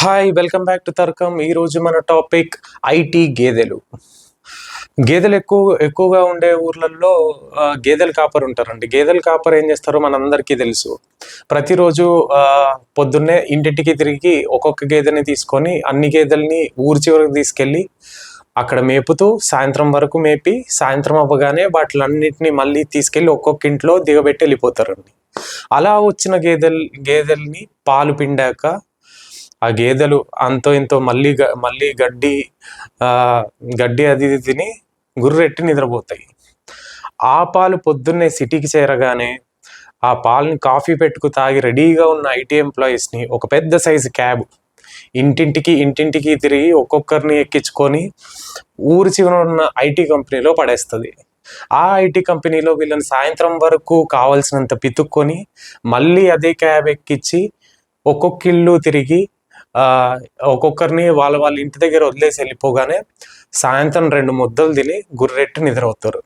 Hi, welcome back to తర్కం. ఈరోజు మన టాపిక్ ఐటీ గేదెలు. గేదెలు ఎక్కువగా ఉండే ఊర్లలో గేదెల కాపర్ ఉంటారండి. గేదెల కాపర్ ఏం చేస్తారో మనందరికీ తెలుసు. ప్రతిరోజు పొద్దున్నే ఇంటింటికి తిరిగి ఒక్కొక్క గేదెని తీసుకొని అన్ని గేదెల్ని ఊరి చివరికి తీసుకెళ్ళి అక్కడ మేపుతూ సాయంత్రం వరకు మేపి సాయంత్రం అవ్వగానే వాటిలన్నిటిని మళ్ళీ తీసుకెళ్ళి ఒక్కొక్క ఇంట్లో దిగబెట్టి వెళ్ళిపోతారండి. అలా వచ్చిన గేదెల్ని పాలు పిండాక ఆ గేదెలు అంతో ఇంతో మళ్ళీ గడ్డి అది ఇది తిని గుర్రెట్టి నిద్రపోతాయి. ఆ పాలు పొద్దున్నే సిటీకి చేరగానే ఆ పాలని కాఫీ పెట్టుకు తాగి రెడీగా ఉన్న ఐటీ ఎంప్లాయీస్ని ఒక పెద్ద సైజు క్యాబ్ ఇంటింటికి తిరిగి ఒక్కొక్కరిని ఎక్కించుకొని ఊరి చివర ఉన్న ఐటీ కంపెనీలో పడేస్తుంది. ఆ ఐటీ కంపెనీలో వీళ్ళని సాయంత్రం వరకు కావాల్సినంత పితుక్కొని మళ్ళీ అదే క్యాబ్ ఎక్కించి ఒక్కొక్క ఇల్లు తిరిగి ఒక్కొక్కరిని వాళ్ళ ఇంటి దగ్గర వదిలేసి వెళ్ళిపోగానే సాయంత్రం 2 ముద్దలు తిని గుర్రెట్టి నిద్రవుతారు.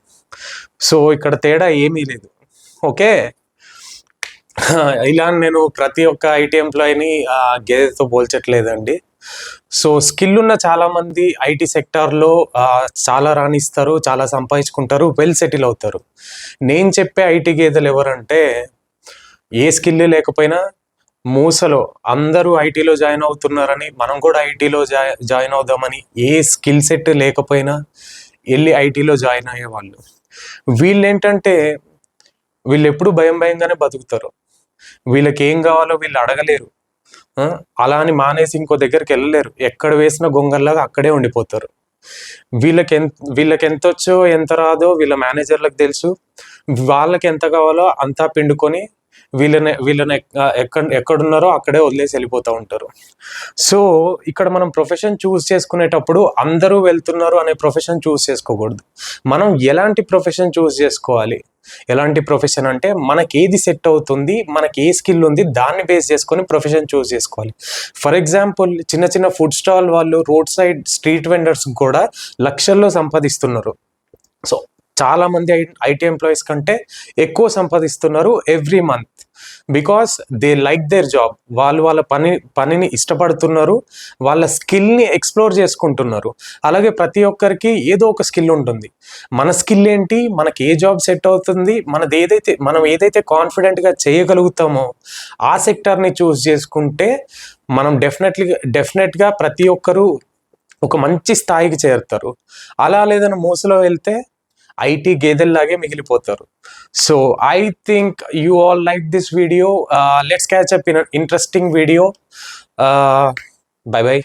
సో ఇక్కడ తేడా ఏమీ లేదు. ఓకే, ఇలా నేను ప్రతి ఒక్క ఐటీ ఎంప్లాయీని గేదెతో పోల్చట్లేదండి. సో స్కిల్ ఉన్న చాలామంది ఐటీ సెక్టార్లో చాలా రాణిస్తారు, చాలా సంపాదించుకుంటారు, వెల్ సెటిల్ అవుతారు. నేను చెప్పే ఐటీ గేదెలు ఎవరంటే ఏ స్కిల్ లేకపోయినా మూసలో అందరూ ఐటీలో జాయిన్ అవుతున్నారని మనం కూడా ఐటీలో జాయిన్ అవుదామని ఏ స్కిల్ సెట్ లేకపోయినా వెళ్ళి ఐటీలో జాయిన్ అయ్యేవాళ్ళు. వీళ్ళు ఎప్పుడు భయంగానే బతుకుతారు. వీళ్ళకి ఏం కావాలో వీళ్ళు అడగలేరు. అలా అని మానేసి ఇంకో దగ్గరికి వెళ్ళలేరు. ఎక్కడ వేసిన గొంగల్లాగా అక్కడే ఉండిపోతారు. వీళ్ళకి ఎంత వచ్చో ఎంత రాదో వీళ్ళ మేనేజర్లకు తెలుసు. వాళ్ళకి ఎంత కావాలో అంతా పిండుకొని వీళ్ళని ఎక్కడున్నారో అక్కడే వదిలేసి వెళ్ళిపోతూ ఉంటారు. సో ఇక్కడ మనం ప్రొఫెషన్ చూస్ చేసుకునేటప్పుడు అందరూ వెళ్తున్నారు అనే ప్రొఫెషన్ చూస్ చేసుకోకూడదు. మనం ఎలాంటి ప్రొఫెషన్ చూస్ చేసుకోవాలి? ఎలాంటి ప్రొఫెషన్ అంటే మనకి ఏది సెట్ అవుతుంది, మనకి ఏ స్కిల్ ఉంది, దాన్ని బేస్ చేసుకొని ప్రొఫెషన్ చూస్ చేసుకోవాలి. ఫర్ ఎగ్జాంపుల్ చిన్న ఫుడ్ స్టాల్ వాళ్ళు, రోడ్ సైడ్ స్ట్రీట్ వెండర్స్ కూడా లక్షల్లో సంపాదిస్తున్నారు. సో చాలా మంది ఐటీ ఎంప్లాయీస్ కంటే ఎక్కువ సంపాదిస్తున్నారు every month. Because they like their job. వాళ్ళ పనిని ఇష్టపడుతున్నారు, వాళ్ళ స్కిల్ని ఎక్స్ప్లోర్ చేసుకుంటున్నారు. అలాగే ప్రతి ఒక్కరికి ఏదో ఒక స్కిల్ ఉంటుంది. మన స్కిల్ ఏంటి, మనకి ఏ జాబ్ సెట్ అవుతుంది, మనం ఏదైతే కాన్ఫిడెంట్గా చేయగలుగుతామో ఆ సెక్టార్ని చూస్ చేసుకుంటే మనం డెఫినెట్గా ప్రతి ఒక్కరూ ఒక మంచి స్థాయికి చేరుతారు. అలా లేదని మోసలో వెళ్తే ఐటీ గేదెల్లాగే మిగిలిపోతారు. So I think you all like this video. Let's catch up in interesting video. By.